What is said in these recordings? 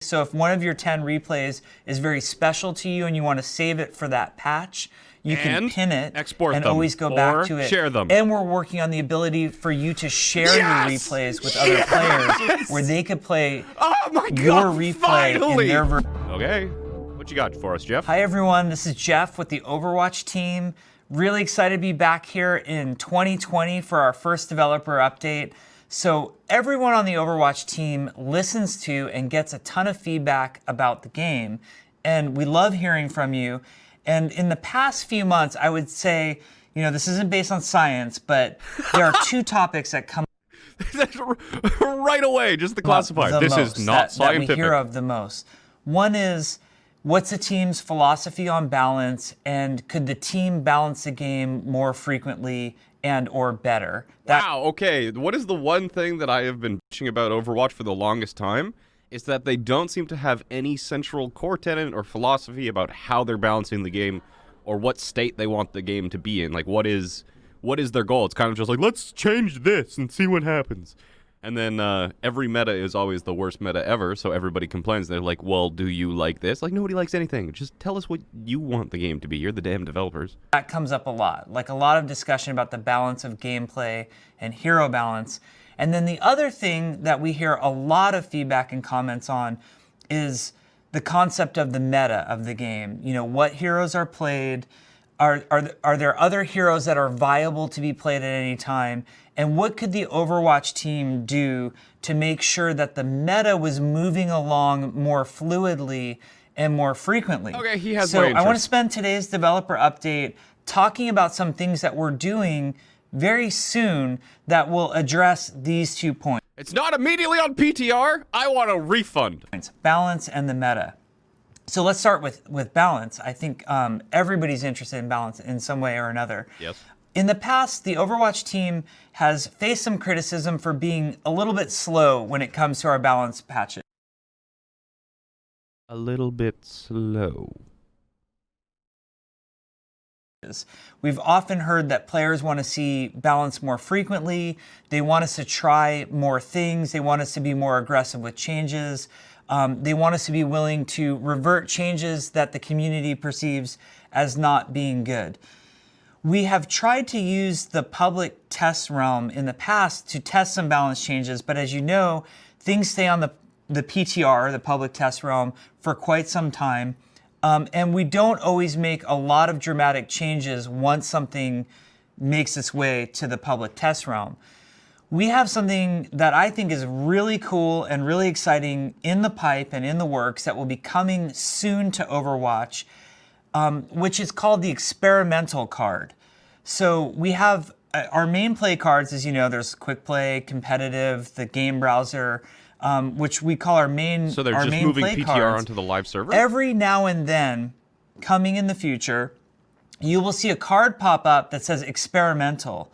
So if one of your 10 replays is very special to you and you want to save it for that patch, you can pin it export and them, always go back to it. Share them. And we're working on the ability for you to share your replays with other players where they could play your replay in their version. Okay, what you got for us, Jeff? Hi everyone, this is Jeff with the Overwatch team. Really excited to be back here in 2020 for our first developer update. So everyone on the Overwatch team listens to and gets a ton of feedback about the game, and we love hearing from you. And in the past few months, I would say, you know, this isn't based on science, but there are two topics that come right away, just the classifier. This is not scientific. That we hear of the most. One is, what's the team's philosophy on balance, and could the team balance the game more frequently and or better? Wow, okay. What is the one thing that I have been bitching about Overwatch for the longest time? Is that they don't seem to have any central core tenet or philosophy about how they're balancing the game or what state they want the game to be in. Like, what is their goal? It's kind of just like, let's change this and see what happens. And then every meta is always the worst meta ever, so everybody complains. They're like, well, do you like this? Like, nobody likes anything. Just tell us what you want the game to be. You're the damn developers. That comes up a lot. Like, a lot of discussion about the balance of gameplay and hero balance. And then the other thing that we hear a lot of feedback and comments on is the concept of the meta of the game. You know, what heroes are played? Are there other heroes that are viable to be played at any time? And what could the Overwatch team do to make sure that the meta was moving along more fluidly and more frequently? Okay, he has So my interest. I want to spend today's developer update talking about some things that we're doing very soon that will address these 2 points. It's not immediately on PTR. I want a refund. Balance and the meta. So let's start with balance. I think everybody's interested in balance in some way or another. Yes. In the past, the Overwatch team has faced some criticism for being a little bit slow when it comes to our balance patches. A little bit slow. We've often heard that players want to see balance more frequently. They want us to try more things. They want us to be more aggressive with changes. They want us to be willing to revert changes that the community perceives as not being good. We have tried to use the public test realm in the past to test some balance changes, but as you know, things stay on the PTR, the public test realm, for quite some time. And we don't always make a lot of dramatic changes once something makes its way to the public test realm. We have something that I think is really cool and really exciting in the pipe and in the works that will be coming soon to Overwatch, which is called the experimental card. So we have our main play cards, as you know, there's quick play, competitive, the game browser, which we call our main. So they're just moving PTR cards. onto the live server? Every now and then, coming in the future, you will see a card pop up that says experimental.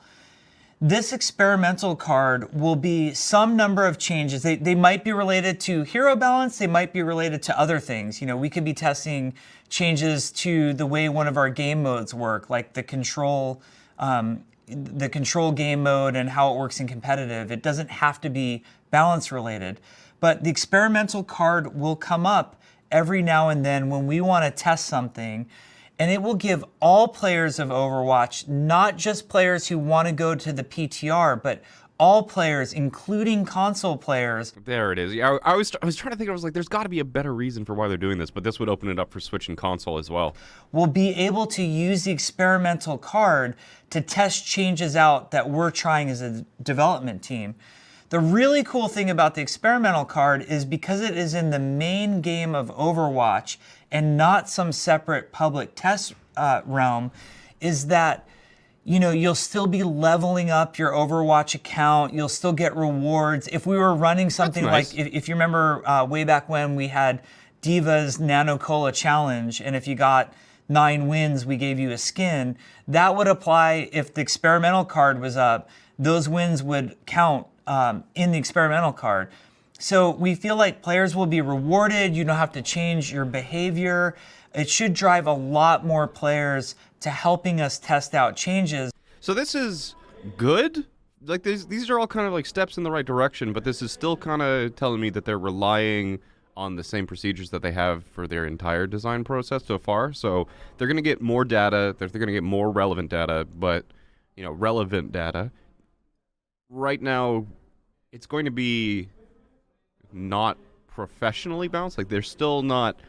This experimental card will be some number of changes. They might be related to hero balance. They might be related to other things. You know, we could be testing changes to the way one of our game modes work, like the control game mode and how it works in competitive. It doesn't have to be balance related, but the experimental card will come up every now and then when we want to test something, and it will give all players of Overwatch, not just players who want to go to the PTR, but all players, including console players. There it is. Yeah, I was trying to think. I was like, there's got to be a better reason for why they're doing this, but this would open it up for Switch and console as well. Will be able to use the experimental card to test changes out that we're trying as a development team. The really cool thing about the experimental card is because it is in the main game of Overwatch and not some separate public test realm, is that, you know, you'll still be leveling up your Overwatch account. You'll still get rewards. If we were running something nice. like, if you remember way back when we had Diva's Nano Cola Challenge, and if you got 9 wins, we gave you a skin, that would apply if the experimental card was up. Those wins would count in the experimental card. So we feel like players will be rewarded. You don't have to change your behavior. It should drive a lot more players to helping us test out changes. So this is good? Like, these are all kind of like steps in the right direction, but this is still kind of telling me that they're relying on the same procedures that they have for their entire design process so far. So they're going to get more data. They're going to get more relevant data, but, relevant data. Right now, it's going to be not professionally balanced. Like, they're still not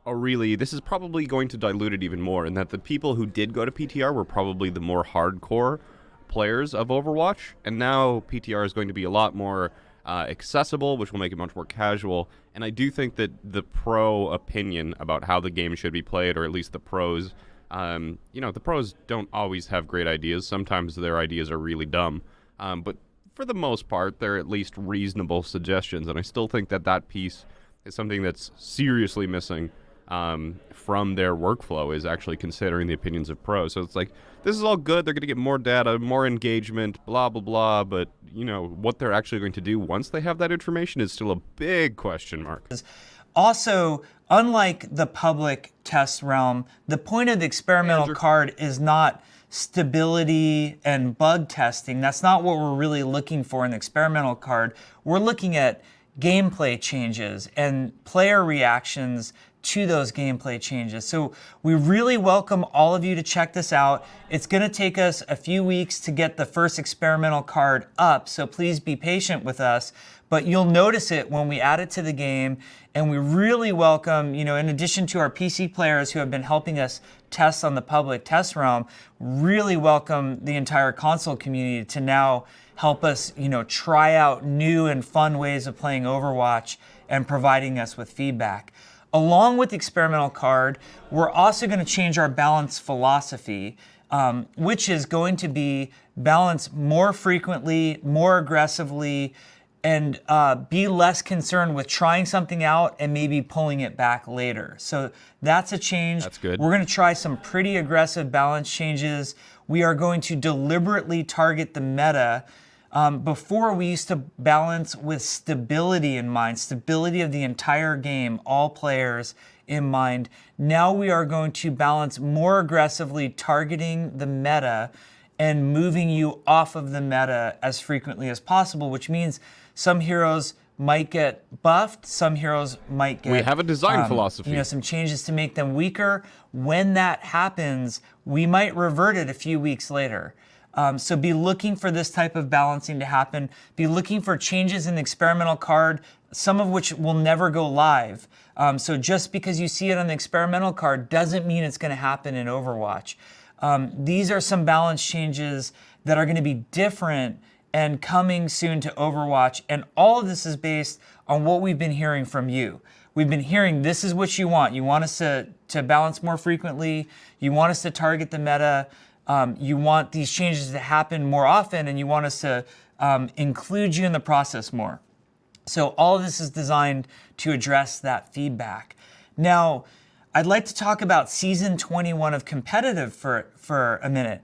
this is probably going to dilute it even more, in that the people who did go to PTR were probably the more hardcore players of Overwatch, and now PTR is going to be a lot more accessible, which will make it much more casual. And I do think that the pro opinion about how the game should be played, or at least the pros, the pros don't always have great ideas. Sometimes their ideas are really dumb, but for the most part, they're at least reasonable suggestions, and I still think that piece is something that's seriously missing from their workflow, is actually considering the opinions of pros. So it's like, this is all good, they're going to get more data, more engagement, blah, blah, blah, but, what they're actually going to do once they have that information is still a big question mark. Also, unlike the public test realm, the point of the experimental card is not stability and bug testing. That's not what we're really looking for in the experimental card. We're looking at gameplay changes and player reactions to those gameplay changes. So we really welcome all of you to check this out. It's going to take us a few weeks to get the first experimental card up, so please be patient with us, but you'll notice it when we add it to the game. And we really welcome, in addition to our PC players who have been helping us test on the public test realm, really welcome the entire console community to now help us, try out new and fun ways of playing Overwatch and providing us with feedback. Along with the experimental card, we're also going to change our balance philosophy, which is going to be balance more frequently, more aggressively, and be less concerned with trying something out and maybe pulling it back later. So that's a change. That's good. We're going to try some pretty aggressive balance changes. We are going to deliberately target the meta. Before, we used to balance with stability in mind, stability of the entire game, all players in mind. Now we are going to balance more aggressively, targeting the meta and moving you off of the meta as frequently as possible, which means some heroes might get buffed, some heroes might get... We have a design philosophy. Some changes to make them weaker. When that happens, we might revert it a few weeks later. So be looking for this type of balancing to happen. Be looking for changes in the experimental card, some of which will never go live. So just because you see it on the experimental card doesn't mean it's going to happen in Overwatch. These are some balance changes that are going to be different and coming soon to Overwatch. And all of this is based on what we've been hearing from you. We've been hearing this is what you want. You want us to balance more frequently. You want us to target the meta. You want these changes to happen more often, and you want us to include you in the process more. So all of this is designed to address that feedback. Now, I'd like to talk about Season 21 of Competitive for a minute.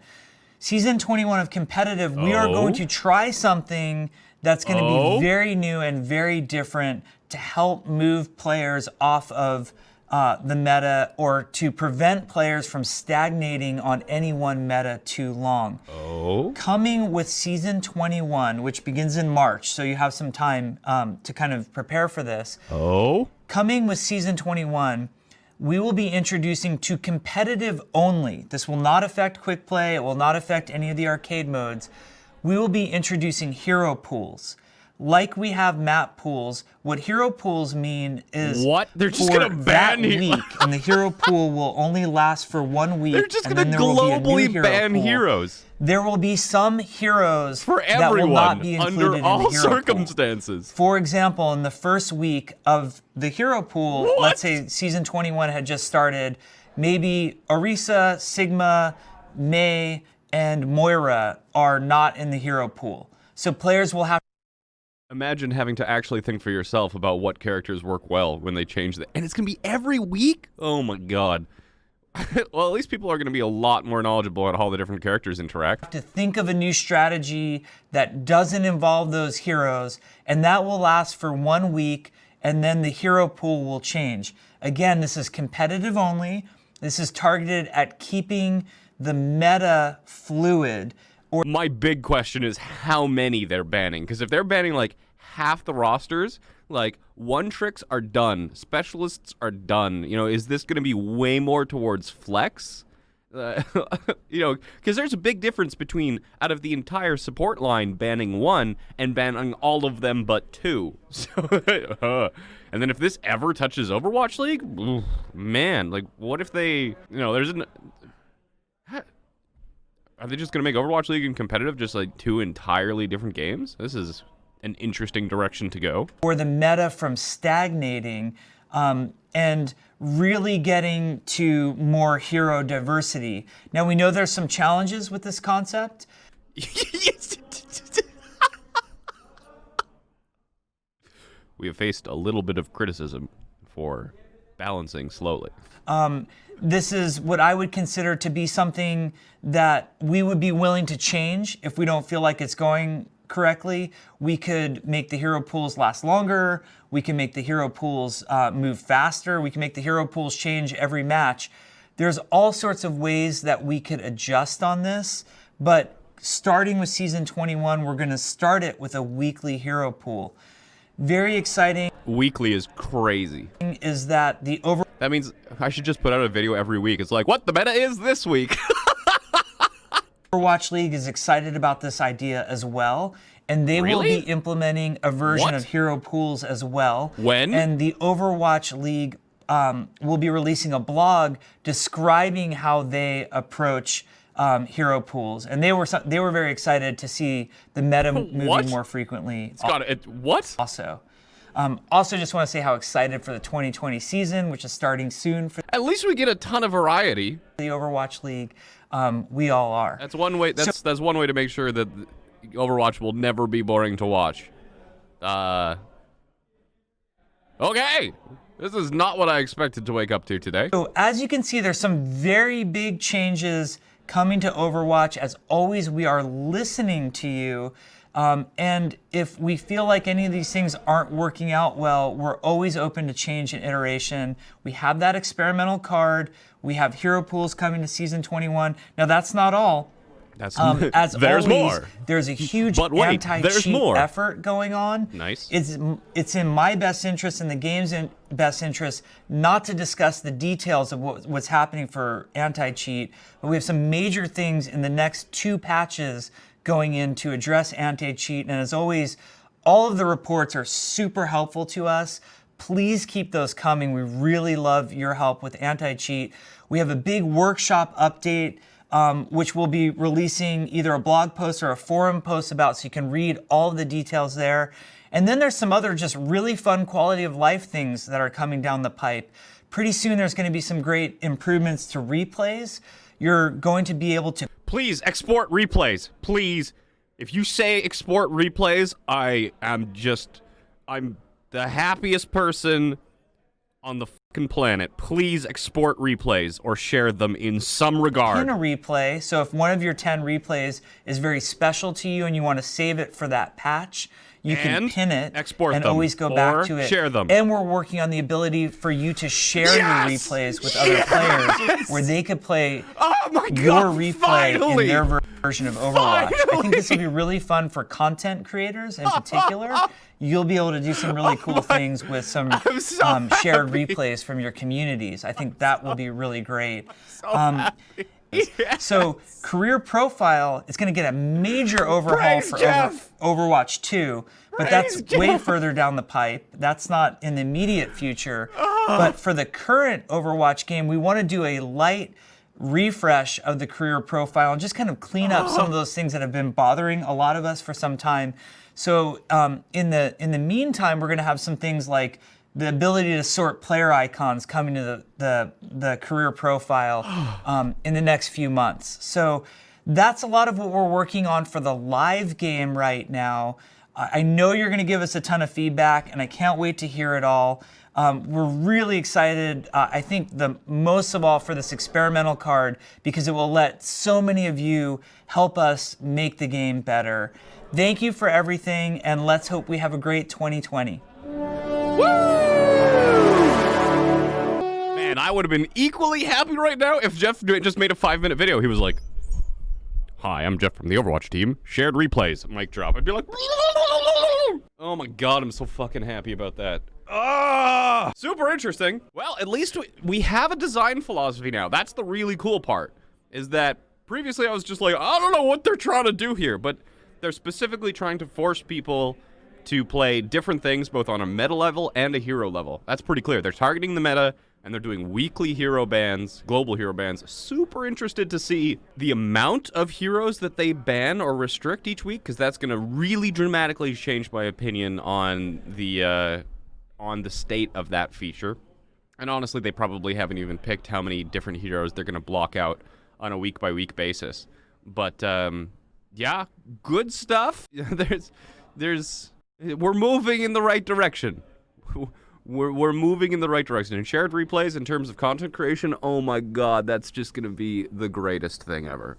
Season 21 of Competitive, we are going to try something that's going to be very new and very different to help move players off of the meta, or to prevent players from stagnating on any one meta too long. Coming with Season 21, which begins in March, so you have some time to kind of prepare for this. Coming with Season 21, we will be introducing to competitive only. This will not affect quick play. It will not affect any of the arcade modes. We will be introducing hero pools. Like we have map pools, what hero pools mean is they're just gonna ban week, and the hero pool will only last for 1 week. They're just gonna globally ban heroes. There will be some heroes for everyone, that will not be included under all in the hero circumstances. Pool. For example, in the first week of the hero pool, let's say Season 21 had just started, maybe Orisa, Sigma, Mei, and Moira are not in the hero pool. So players will have... Imagine having to actually think for yourself about what characters work well when they change that. And it's going to be every week? Oh my god. Well, at least people are going to be a lot more knowledgeable about how the different characters interact. To think of a new strategy that doesn't involve those heroes, and that will last for 1 week, and then the hero pool will change. Again, this is competitive only. This is targeted at keeping the meta fluid. My big question is how many they're banning. Because if they're banning like half the rosters, like one tricks are done, specialists are done. You know, is this going to be way more towards flex? You know, because there's a big difference between, out of the entire support line, banning one and banning all of them but two. So, and then if this ever touches Overwatch League, oof, man, like, what if they, you know, are they just going to make Overwatch League and competitive just like two entirely different games? This is an interesting direction to go. Or the meta from stagnating and really getting to more hero diversity. Now, we know there's some challenges with this concept. We have faced a little bit of criticism for balancing slowly. This is what I would consider to be something that we would be willing to change if we don't feel like it's going correctly. We could make the hero pools last longer. We can make the hero pools move faster. We can make the hero pools change every match. There's all sorts of ways that we could adjust on this, but starting with Season 21, we're going to start it with a weekly hero pool. Very exciting. Weekly is crazy. Is that the That means I should just put out a video every week. It's like, what the meta is this week? Overwatch League is excited about this idea as well, and they will be implementing a version of hero pools as well. When? And the Overwatch League will be releasing a blog describing how they approach hero pools, and they were very excited to see the meta moving more frequently. It's got it. What? Also, just want to say how excited for the 2020 season, which is starting soon. For At least we get a ton of variety. The Overwatch League, we all are. That's one way. That's one way to make sure that Overwatch will never be boring to watch. Okay, this is not what I expected to wake up to today. So as you can see, there's some very big changes coming to Overwatch. As always, we are listening to you. And if we feel like any of these things aren't working out well, we're always open to change and iteration. We have that experimental card. We have hero pools coming to Season 21. Now, that's not all. That's as there's always, more. There's a huge anti-cheat effort going on. Nice. It's in my best interest and the game's best interest not to discuss the details of what's happening for anti-cheat, but we have some major things in the next 2 patches going in to address anti-cheat. And as always, all of the reports are super helpful to us. Please keep those coming. We really love your help with anti-cheat. We have a big workshop update, which we'll be releasing either a blog post or a forum post about, so you can read all of the details there. And then there's some other just really fun quality of life things that are coming down the pipe. Pretty soon there's going to be some great improvements to replays. You're going to be able to... Please export replays. Please. If you say export replays, I'm the happiest person on the fucking planet. Please export replays or share them in some regard. Pin a replay. So if one of your 10 replays is very special to you and you want to save it for that patch, you can pin it export and them, always go back to it. Share them. And we're working on the ability for you to share your replays with other players, where they could play your replay in their version of Overwatch. I think this will be really fun for content creators in particular. You'll be able to do some really cool things with some shared replays from your communities. I think that will be really great. So career profile is going to get a major overhaul for Overwatch 2, but that's way further down the pipe. That's not in the immediate future. But for the current Overwatch game, we want to do a light refresh of the career profile and just kind of clean up some of those things that have been bothering a lot of us for some time. So in the meantime, we're going to have some things like the ability to sort player icons coming to the career profile in the next few months. So that's a lot of what we're working on for the live game right now. I know you're going to give us a ton of feedback, and I can't wait to hear it all. We're really excited, I think the most of all for this experimental card, because it will let so many of you help us make the game better. Thank you for everything, and let's hope we have a great 2020. Man, I would have been equally happy right now if Jeff just made a 5-minute video. He was like, "Hi, I'm Jeff from the Overwatch team. Shared replays." Mic drop. I'd be like, "Oh my god, I'm so fucking happy about that." Super interesting. Well, at least we have a design philosophy now. That's the really cool part, is that previously I was just like, I don't know what they're trying to do here, but they're specifically trying to force people to play different things both on a meta level and a hero level. That's pretty clear. They're targeting the meta, and they're doing weekly hero bans, global hero bans. Super interested to see the amount of heroes that they ban or restrict each week, because that's going to really dramatically change my opinion on the state of that feature. And honestly, they probably haven't even picked how many different heroes they're going to block out on a week-by-week basis. But, yeah, good stuff. We're moving in the right direction. We're moving in the right direction. And shared replays in terms of content creation, oh my god, that's just going to be the greatest thing ever.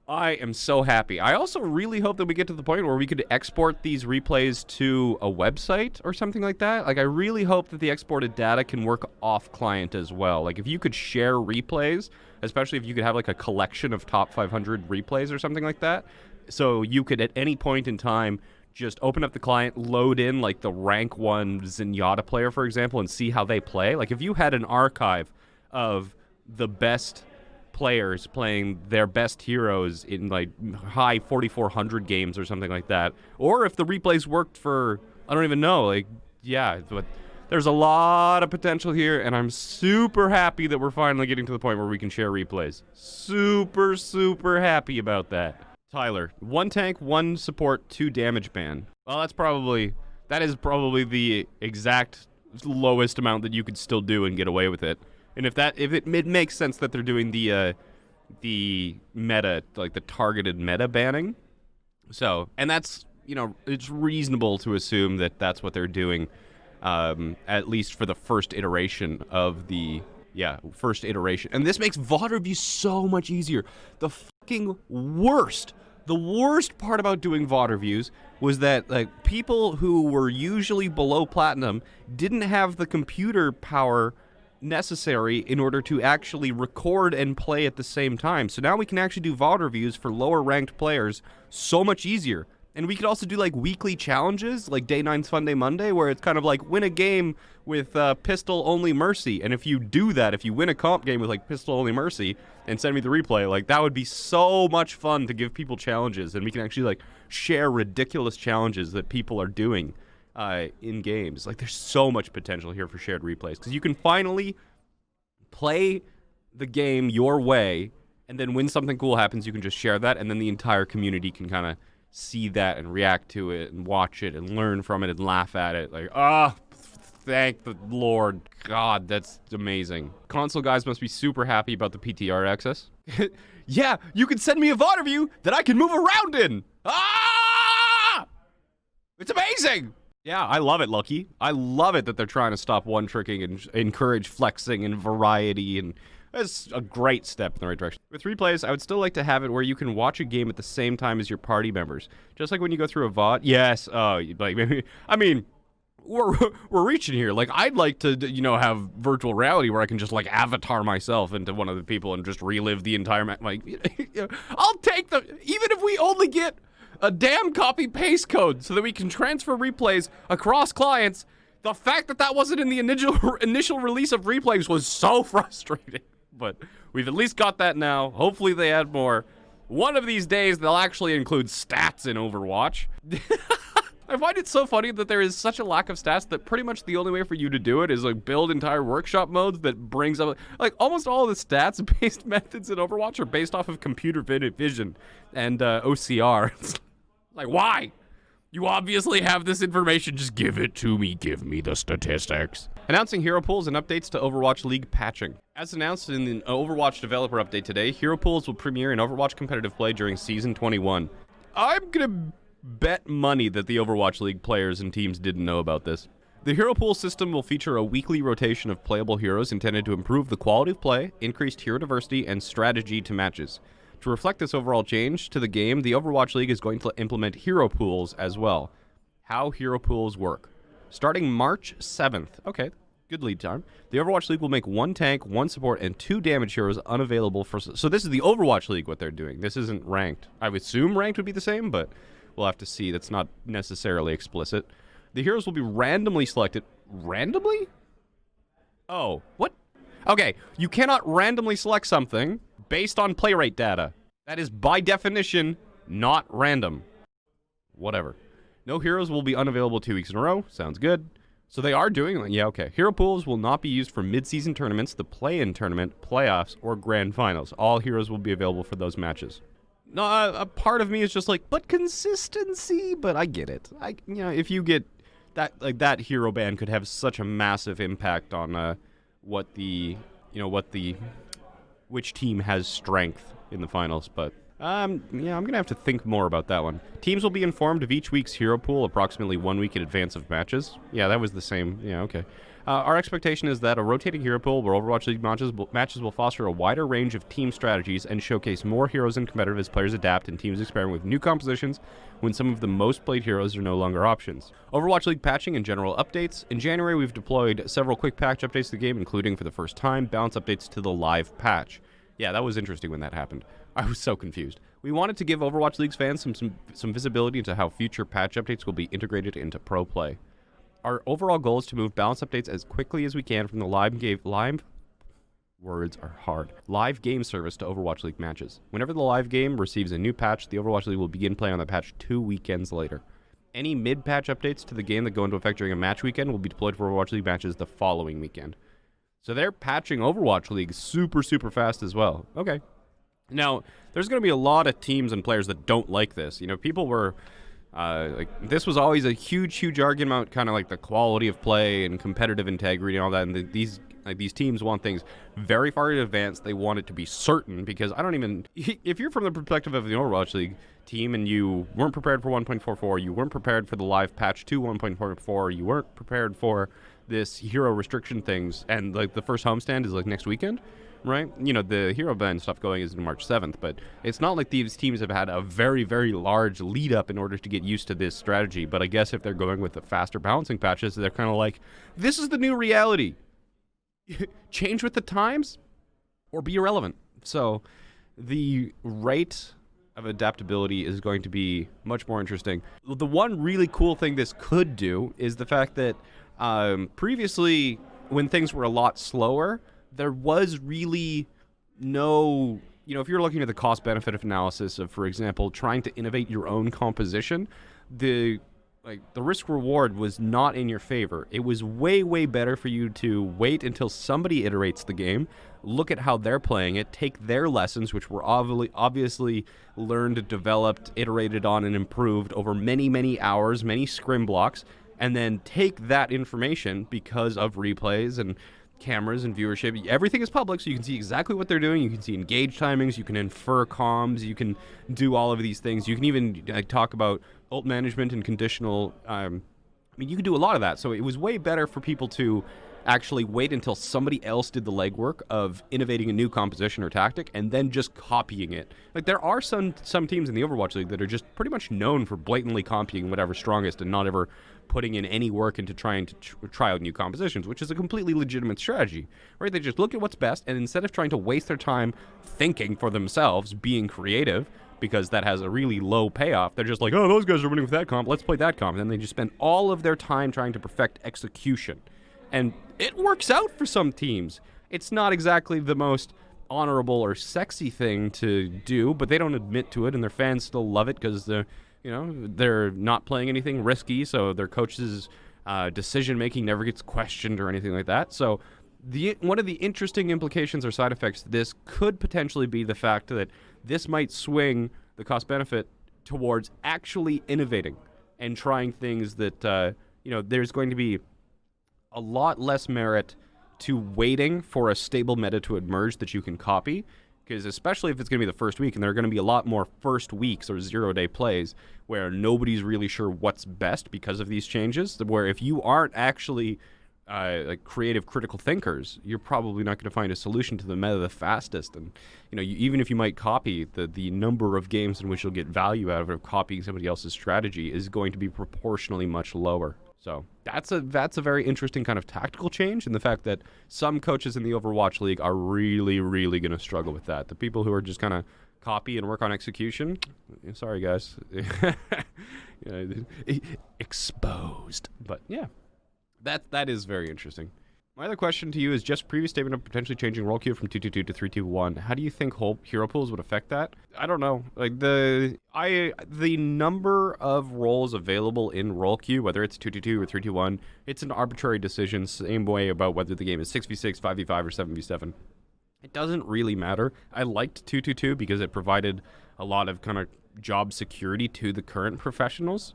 I am so happy. I also really hope that we get to the point where we could export these replays to a website or something like that. Like, I really hope that the exported data can work off client as well. Like, if you could share replays, especially if you could have like a collection of top 500 replays or something like that, so you could at any point in time just open up the client, load in like the rank 1 Zenyatta player, for example, and see how they play. Like, if you had an archive of the best players playing their best heroes in like high 4400 games or something like that, or if the replays worked for, I don't even know, like, yeah, but there's a lot of potential here, and I'm super happy that we're finally getting to the point where we can share replays. Super, super happy about that. Tyler, 1 tank, 1 support, 2 damage ban. Well, that is probably the exact lowest amount that you could still do and get away with it. And if it makes sense that they're doing the meta, like the targeted meta banning. So, and that's, it's reasonable to assume that that's what they're doing, at least for the first iteration of the, first iteration. And this makes VOD reviews so much easier. The worst part about doing VOD reviews was that, like, people who were usually below platinum didn't have the computer power necessary in order to actually record and play at the same time. So now we can actually do VOD reviews for lower ranked players so much easier. And we could also do like weekly challenges, like Day 9's Fun Day Monday, where it's kind of like win a game with Pistol Only Mercy. And if you do that, if you win a comp game with like Pistol Only Mercy and send me the replay, like that would be so much fun to give people challenges. And we can actually like share ridiculous challenges that people are doing in games. Like, there's so much potential here for shared replays, because you can finally play the game your way, and then when something cool happens, you can just share that, and then the entire community can kind of see that and react to it and watch it and learn from it and laugh at it. Like, thank the Lord. God, that's amazing. Console guys must be super happy about the PTR access. Yeah, you can send me a VOD review that I can move around in. It's amazing. Yeah, I love it, Lucky. I love it that they're trying to stop one-tricking and encourage flexing and variety, and it's a great step in the right direction. With replays, I would still like to have it where you can watch a game at the same time as your party members. Just like when you go through a VOD. Yes, like, maybe, I mean, we're reaching here. Like, I'd like to, have virtual reality where I can just, like, avatar myself into one of the people and just relive the entire like, I'll take even if we only get a damn copy-paste code so that we can transfer replays across clients. The fact that wasn't in the initial release of replays was so frustrating. But we've at least got that now. Hopefully they add more. One of these days, they'll actually include stats in Overwatch. I find it so funny that there is such a lack of stats that pretty much the only way for you to do it is like build entire workshop modes that brings up, like, almost all the stats-based methods in Overwatch are based off of computer vision and OCR. Like, why? You obviously have this information. Just give it to me. Give me the statistics. Announcing hero pools and updates to Overwatch League patching. As announced in the Overwatch developer update today, hero pools will premiere in Overwatch competitive play during Season 21. I'm gonna bet money that the Overwatch League players and teams didn't know about this. The hero pool system will feature a weekly rotation of playable heroes intended to improve the quality of play, increased hero diversity, and strategy to matches. To reflect this overall change to the game, the Overwatch League is going to implement hero pools as well. How hero pools work. Starting March 7th, okay, good lead time, the Overwatch League will make 1 tank, 1 support, and 2 damage heroes unavailable for... So this is the Overwatch League, what they're doing. This isn't ranked. I would assume ranked would be the same, but we'll have to see. That's not necessarily explicit. The heroes will be randomly selected. Randomly? Oh, what? Okay, you cannot randomly select something based on play rate data. That is, by definition, not random. Whatever. No heroes will be unavailable 2 weeks in a row. Sounds good. So they are doing it. Yeah, okay. Hero pools will not be used for mid-season tournaments, the play-in tournament, playoffs, or grand finals. All heroes will be available for those matches. No, a part of me is just like, but consistency. But I get it. If you get that, like that hero ban could have such a massive impact on which team has strength in the finals. But I'm gonna have to think more about that one. Teams will be informed of each week's hero pool approximately 1 week in advance of matches. Yeah, that was the same. Yeah, okay. Our expectation is that a rotating hero pool where Overwatch League matches will foster a wider range of team strategies and showcase more heroes and competitive as players adapt and teams experiment with new compositions when some of the most played heroes are no longer options. Overwatch League patching and general updates. In January, we've deployed several quick patch updates to the game, including, for the first time, balance updates to the live patch. Yeah, that was interesting when that happened. I was so confused. We wanted to give Overwatch League's fans some visibility into how future patch updates will be integrated into pro play. Our overall goal is to move balance updates as quickly as we can from the live game service to Overwatch League matches. Whenever the live game receives a new patch, the Overwatch League will begin play on the patch 2 weekends later. Any mid-patch updates to the game that go into effect during a match weekend will be deployed for Overwatch League matches the following weekend. So they're patching Overwatch League super, super fast as well. Okay. Now, there's going to be a lot of teams and players that don't like this. People were... this was always a huge, huge argument, kind of like the quality of play and competitive integrity and all that. And these teams want things very far in advance. They want it to be certain because if you're from the perspective of the Overwatch League team and you weren't prepared for 1.44, you weren't prepared for the live patch to 1.44, you weren't prepared for this hero restriction things, and like the first homestand is like next weekend. Right? The hero ban stuff going is March 7th, but it's not like these teams have had a very, very large lead up in order to get used to this strategy. But I guess if they're going with the faster balancing patches, they're kind of like, this is the new reality. Change with the times or be irrelevant. So the rate of adaptability is going to be much more interesting. The one really cool thing this could do is the fact that previously, when things were a lot slower, there was really no, if you're looking at the cost-benefit analysis of, for example, trying to innovate your own composition, the risk-reward was not in your favor. It was way, way better for you to wait until somebody iterates the game, look at how they're playing it, take their lessons, which were obviously learned, developed, iterated on, and improved over many, many hours, many scrim blocks, and then take that information because of replays and cameras and viewership. Everything is public, so you can see exactly what they're doing. You can see engage timings. You can infer comms. You can do all of these things. You can even talk about ult management and conditional. You can do a lot of that. So it was way better for people to actually wait until somebody else did the legwork of innovating a new composition or tactic and then just copying it. Like, there are some teams in the Overwatch League that are just pretty much known for blatantly copying whatever's strongest and not ever putting in any work into trying to try out new compositions, which is a completely legitimate strategy, right? They just look at what's best, and instead of trying to waste their time thinking for themselves, being creative, because that has a really low payoff, they're just like, oh, those guys are winning with that comp, let's play that comp. And then they just spend all of their time trying to perfect execution. And it works out for some teams. It's not exactly the most honorable or sexy thing to do, but they don't admit to it, and their fans still love it because they're not playing anything risky, so their coach's decision-making never gets questioned or anything like that. So one of the interesting implications or side effects to this could potentially be the fact that this might swing the cost-benefit towards actually innovating and trying things that, there's going to be a lot less merit to waiting for a stable meta to emerge that you can copy, because especially if it's going to be the first week, and there are going to be a lot more first weeks or 0-day plays where nobody's really sure what's best because of these changes, where if you aren't actually creative critical thinkers, you're probably not going to find a solution to the meta the fastest. And even if you might copy, the number of games in which you'll get value out of copying somebody else's strategy is going to be proportionally much lower. So that's a very interesting kind of tactical change, and the fact that some coaches in the Overwatch League are really, really going to struggle with that. The people who are just kind of copy and work on execution, sorry guys, Exposed. But yeah, that is very interesting. My other question to you is just previous statement of potentially changing role queue from 2-2-2 to 3-2-1. How do you think whole hero pools would affect that? I don't know. Like the number of roles available in role queue, whether it's 2-2-2 or 3-2-1, it's an arbitrary decision. Same way about whether the game is 6v6, 5v5, or 7v7. It doesn't really matter. I liked 2-2-2 because it provided a lot of kind of job security to the current professionals.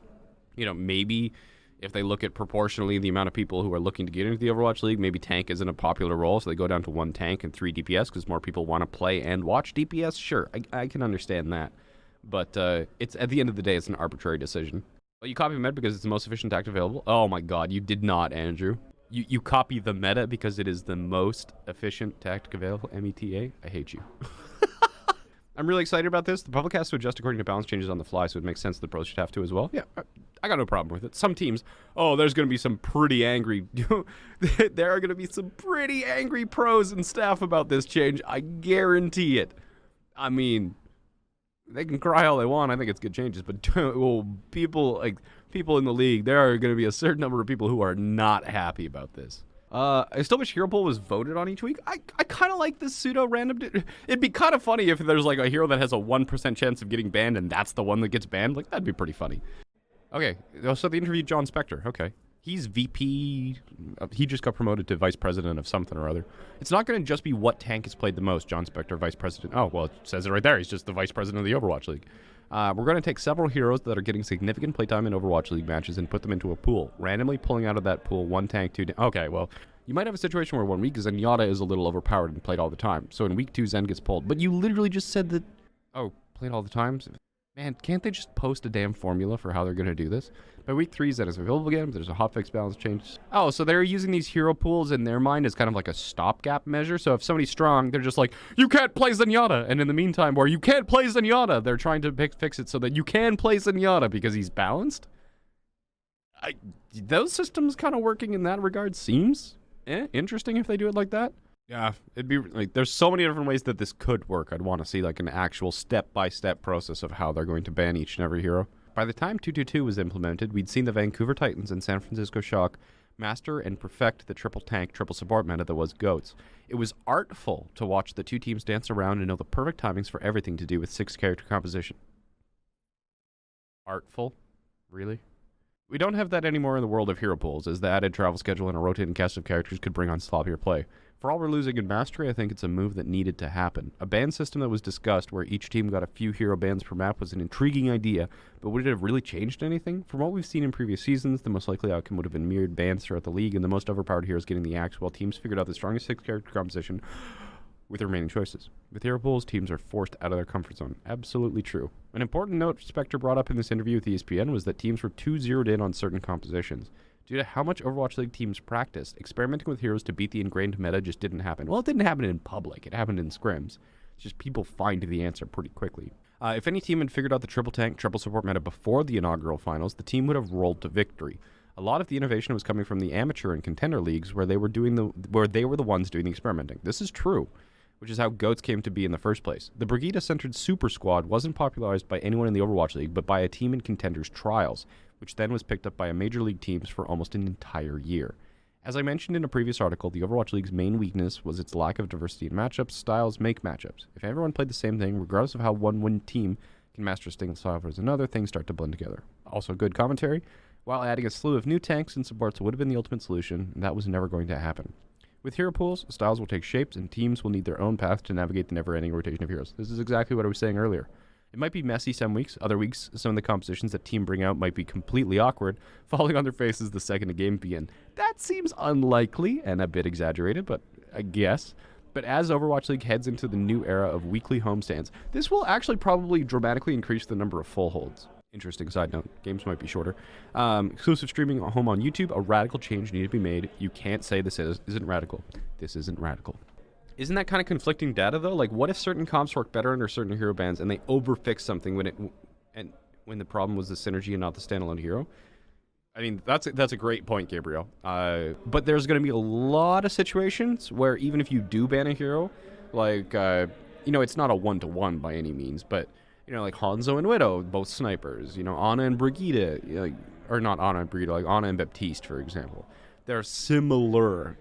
You know, maybe if they look at proportionally the amount of people who are looking to get into the Overwatch League, maybe tank isn't a popular role, so they go down to 1 tank and 3 DPS because more people want to play and watch DPS. Sure, I can understand that. But it's at the end of the day, it's an arbitrary decision. Well, you copy meta because it's the most efficient tactic available. Oh my god, you did not, Andrew. You copy the meta because it is the most efficient tactic available. META? I hate you. I'm really excited about this. The public has to adjust according to balance changes on the fly, so it makes sense the pros should have to as well. Yeah, I got no problem with it. Some teams, there's going to be some pretty angry... there are going to be some pretty angry pros and staff about this change. I guarantee it. I mean, they can cry all they want. I think it's good changes, but people in the league, there are going to be a certain number of people who are not happy about this. I still wish Hero Pool was voted on each week. I kind of like this pseudo-random... It'd be kind of funny if there's like a hero that has a 1% chance of getting banned and that's the one that gets banned. Like, that'd be pretty funny. Okay, so they interviewed John Spector. Okay. He's VP... He just got promoted to Vice President of something or other. It's not going to just be what tank has played the most. John Spector, Vice President... Oh, well, it says it right there. He's just the Vice President of the Overwatch League. We're going to take several heroes that are getting significant playtime in Overwatch League matches and put them into a pool. Randomly pulling out of that pool 1 tank, 2... Okay, well... You might have a situation where 1 week Zenyatta is a little overpowered and played all the time. So in week 2, Zen gets pulled. But you literally just said that... Oh, played all the time? Man, can't they just post a damn formula for how they're going to do this? By week 3, Zen is available again. There's a hotfix balance change. Oh, so they're using these hero pools in their mind as kind of like a stopgap measure. So if somebody's strong, they're just like, you can't play Zenyatta. And in the meantime, where you can't play Zenyatta, they're trying to fix it so that you can play Zenyatta because he's balanced. Those systems kind of working in that regard seems... interesting if they do it like that. Yeah, it'd be like there's so many different ways that this could work. I'd want to see like an actual step-by-step process of how they're going to ban each and every hero. By the time 222 was implemented, we'd seen the Vancouver Titans and San Francisco Shock master and perfect the triple tank, triple support meta that was GOATs. It was artful to watch the two teams dance around and know the perfect timings for everything to do with 6-character composition. Artful? Really? We don't have that anymore in the world of hero pools, as the added travel schedule and a rotating cast of characters could bring on sloppier play. For all we're losing in Mastery, I think it's a move that needed to happen. A ban system that was discussed, where each team got a few hero bans per map, was an intriguing idea, but would it have really changed anything? From what we've seen in previous seasons, the most likely outcome would have been mirrored bans throughout the league, and the most overpowered heroes getting the axe, while teams figured out the strongest 6-character composition with the remaining choices. With hero pools, teams are forced out of their comfort zone. Absolutely true. An important note Spectre brought up in this interview with ESPN was that teams were too zeroed in on certain compositions. Due to how much Overwatch League teams practiced, experimenting with heroes to beat the ingrained meta just didn't happen. Well, it didn't happen in public. It happened in scrims. It's just people find the answer pretty quickly. If any team had figured out the triple tank, triple support meta before the inaugural finals, the team would have rolled to victory. A lot of the innovation was coming from the amateur and contender leagues where they were the ones doing the experimenting. This is true, which is how GOATs came to be in the first place. The Brigida-centered Super Squad wasn't popularized by anyone in the Overwatch League, but by a team in Contenders Trials, which then was picked up by Major League teams for almost an entire year. As I mentioned in a previous article, the Overwatch League's main weakness was its lack of diversity in matchups. Styles make matchups. If everyone played the same thing, regardless of how one team can master a single style versus another, things start to blend together. Also good commentary, while adding a slew of new tanks and supports would have been the ultimate solution, and that was never going to happen. With hero pools, styles will take shapes, and teams will need their own path to navigate the never-ending rotation of heroes. This is exactly what I was saying earlier. It might be messy some weeks. Other weeks, some of the compositions that team bring out might be completely awkward, falling on their faces the second a game begins. That seems unlikely and a bit exaggerated, but I guess. But as Overwatch League heads into the new era of weekly homestands, this will actually probably dramatically increase the number of full holds. Interesting side note, games might be shorter. Exclusive streaming at home on YouTube, a radical change needed to be made. You can't say this isn't radical. This isn't radical. Isn't that kind of conflicting data, though? Like, what if certain comps work better under certain hero bans and they overfix something when the problem was the synergy and not the standalone hero? I mean, that's a great point, Gabriel. But there's going to be a lot of situations where even if you do ban a hero, like, it's not a one-to-one by any means, but You know, like Hanzo and Widow, both snipers. You know, Ana and Brigitte, you know, or not Ana and Brigitte, like Ana and Baptiste, for example. They're similar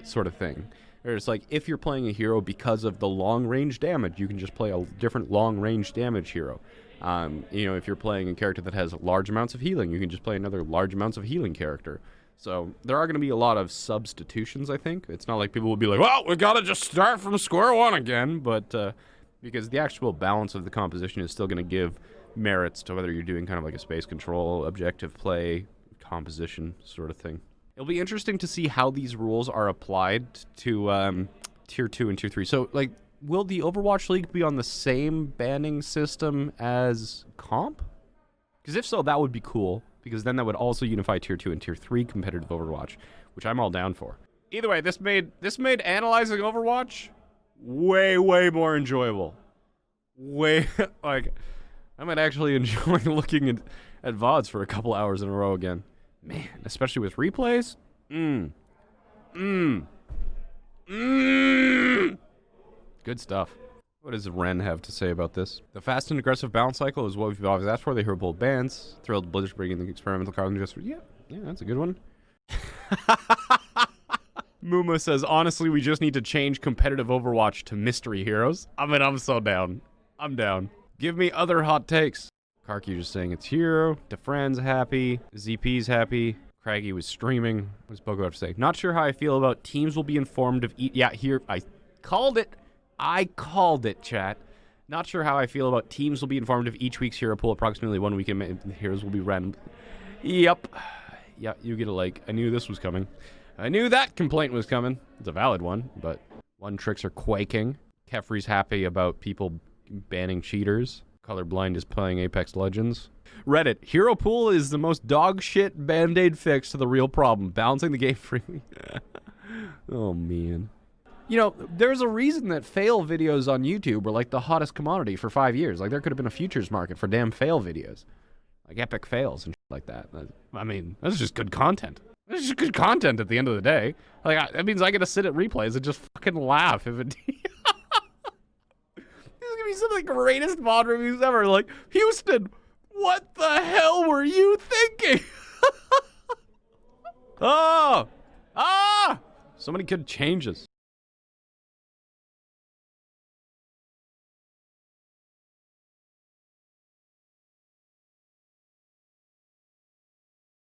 sort of thing. It's like if you're playing a hero because of the long-range damage, you can just play a different long-range damage hero. You know, if you're playing a character that has large amounts of healing, you can just play another large amounts of healing character. So there are going to be a lot of substitutions, I think. It's not like people will be like, well, we got to just start from square one again. But because the actual balance of the composition is still going to give merits to whether you're doing kind of like a space control, objective play, composition sort of thing. It'll be interesting to see how these rules are applied to Tier 2 and Tier 3. So, like, will the Overwatch League be on the same banning system as Comp? Because if so, that would be cool. Because then that would also unify Tier 2 and Tier 3 competitive Overwatch, which I'm all down for. Either way, this made analyzing Overwatch way more enjoyable. Way, like, I might actually enjoy looking at VODs for a couple hours in a row again. Man, especially with replays. Good stuff. What does Ren have to say about this? The fast and aggressive balance cycle is what we've always asked for. They hear bold bans. Thrilled Blizzard bringing the experimental card just for, yeah, that's a good one. Muma says, honestly, we just need to change competitive Overwatch to mystery heroes. I mean, I'm so down. I'm down. Give me other hot takes. Karki just saying it's hero. DeFran's happy. ZP's happy. Craggy was streaming. What does Pogo have to say? Not sure how I feel about teams will be informed of yeah, here, I called it. I called it, chat. Not sure how I feel about teams will be informed of each week's hero pool approximately 1 week, and heroes will be random. Yep. Yeah, you get a like. I knew this was coming. I knew that complaint was coming. It's a valid one, but one tricks are quaking. Kefri's happy about people banning cheaters. Colorblind is playing Apex Legends. Reddit, hero pool is the most dog shit band-aid fix to the real problem. Balancing the game freely. Oh, man. You know, there's a reason that fail videos on YouTube were like the hottest commodity for 5 years. Like, there could have been a futures market for damn fail videos. Like epic fails and shit like that. I mean, that's just good content. That's just good content at the end of the day. Like, that means I get to sit at replays and just fucking laugh if it... Some of the greatest mod reviews ever. Like, Houston, what the hell were you thinking? Oh! Ah! So many good changes.